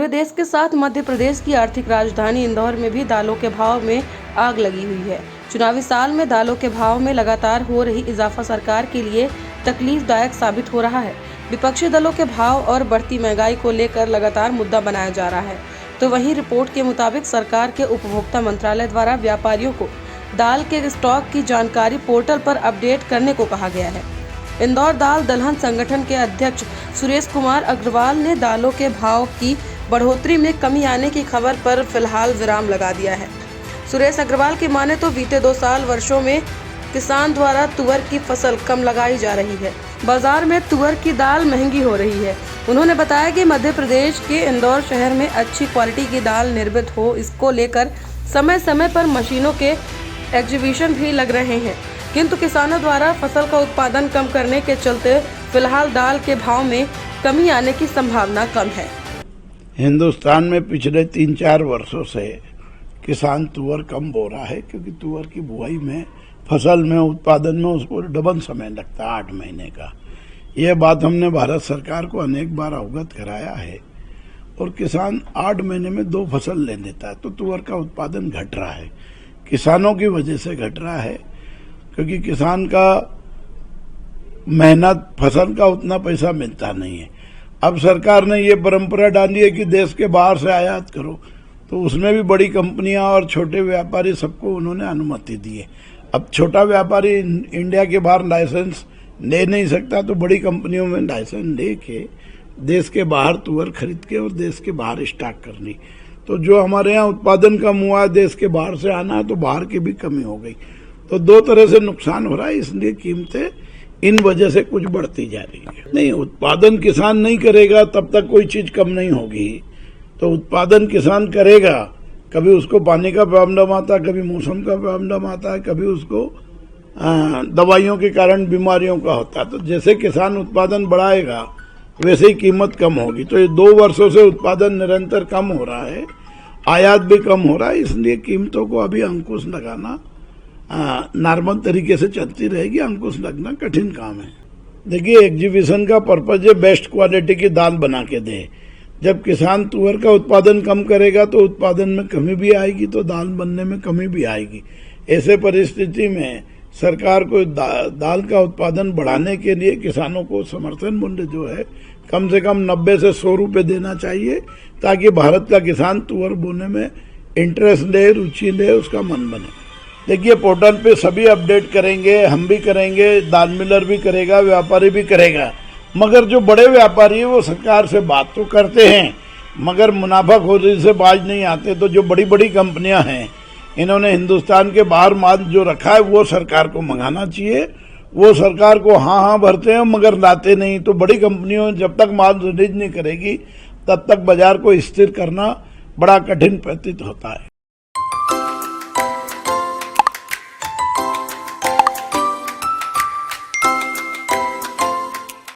पूरे देश के साथ मध्य प्रदेश की आर्थिक राजधानी इंदौर में भी दालों के भाव में आग लगी हुई है। चुनावी साल में दालों के भाव में लगातार हो रही इजाफा सरकार के लिए तकलीफदायक साबित हो रहा है। विपक्षी दलों के भाव और बढ़ती महंगाई को लेकर लगातार मुद्दा बनाया जा रहा है। तो वहीं रिपोर्ट के मुताबिक सरकार के उपभोक्ता मंत्रालय द्वारा व्यापारियों को दाल के स्टॉक की जानकारी पोर्टल पर अपडेट करने को कहा गया है। इंदौर दाल दलहन संगठन के अध्यक्ष सुरेश कुमार अग्रवाल ने दालों के भाव की बढ़ोतरी में कमी आने की खबर पर फिलहाल विराम लगा दिया है। सुरेश अग्रवाल की माने तो बीते 2 वर्षों में किसान द्वारा तुअर की फसल कम लगाई जा रही है। बाजार में तुअर की दाल महंगी हो रही है। उन्होंने बताया कि मध्य प्रदेश के इंदौर शहर में अच्छी क्वालिटी की दाल निर्मित हो, इसको लेकर समय समय पर मशीनों के एग्जीबिशन भी लग रहे हैं, किंतु किसानों द्वारा फसल का उत्पादन कम करने के चलते फिलहाल दाल के भाव में कमी आने की संभावना कम है। हिंदुस्तान में पिछले 3-4 वर्षों से किसान तुअर कम बो रहा है, क्योंकि तुअर की बुआई में, फसल में, उत्पादन में उसको डबल समय लगता है, 8 महीने का। यह बात हमने भारत सरकार को अनेक बार अवगत कराया है और किसान 8 महीने में 2 फसल ले लेता है, तो तुअर का उत्पादन घट रहा है। किसानों की वजह से घट रहा है, क्योंकि किसान का मेहनत, फसल का उतना पैसा मिलता नहीं है। अब सरकार ने ये परंपरा डाली है कि देश के बाहर से आयात करो, तो उसमें भी बड़ी कंपनियां और छोटे व्यापारी सबको उन्होंने अनुमति दी है। अब छोटा व्यापारी इंडिया के बाहर लाइसेंस ले नहीं सकता, तो बड़ी कंपनियों में लाइसेंस लेके देश के बाहर तुअर खरीद के और देश के बाहर स्टॉक करनी। तो जो हमारे यहाँ उत्पादन कम हुआ, देश के बाहर से आना, तो बाहर की भी कमी हो गई। तो 2 तरह से नुकसान हो रहा है, इसलिए कीमतें इन वजह से कुछ बढ़ती जा रही है। नहीं, उत्पादन किसान नहीं करेगा तब तक कोई चीज कम नहीं होगी। तो उत्पादन किसान करेगा, कभी उसको पानी का प्रॉब्लम आता है, कभी मौसम का प्रॉब्लम आता है, कभी उसको दवाइयों के कारण बीमारियों का होता है। तो जैसे किसान उत्पादन बढ़ाएगा वैसे ही कीमत कम होगी। तो ये 2 वर्षों से उत्पादन निरंतर कम हो रहा है, आयात भी कम हो रहा है, इसलिए कीमतों को अभी अंकुश लगाना नॉर्मल तरीके से चलती रहेगी। अंकुश लगना कठिन काम है। देखिए, एग्जीबिशन का पर्पज है बेस्ट क्वालिटी की दाल बना के दे। जब किसान तुअर का उत्पादन कम करेगा तो उत्पादन में कमी भी आएगी, तो दाल बनने में कमी भी आएगी। ऐसे परिस्थिति में सरकार को दाल का उत्पादन बढ़ाने के लिए किसानों को समर्थन मूल्य जो है कम से कम 90 से 100 रुपये देना चाहिए, ताकि भारत का किसान तुअर बोने में इंटरेस्ट ले, रुचि ले, उसका मन बने। देखिए, पोर्टल पे सभी अपडेट करेंगे, हम भी करेंगे, दाल मिलर भी करेगा, व्यापारी भी करेगा। मगर जो बड़े व्यापारी है वो सरकार से बात तो करते हैं, मगर मुनाफाखोरी से बाज नहीं आते। तो जो बड़ी बड़ी कंपनियां हैं, इन्होंने हिंदुस्तान के बाहर माल जो रखा है वो सरकार को मंगाना चाहिए। वो सरकार को हाँ भरते हैं, मगर लाते नहीं। तो बड़ी कंपनियों जब तक माल रिलीज नहीं करेगी तब तक बाजार को स्थिर करना बड़ा कठिन प्रतीत होता है।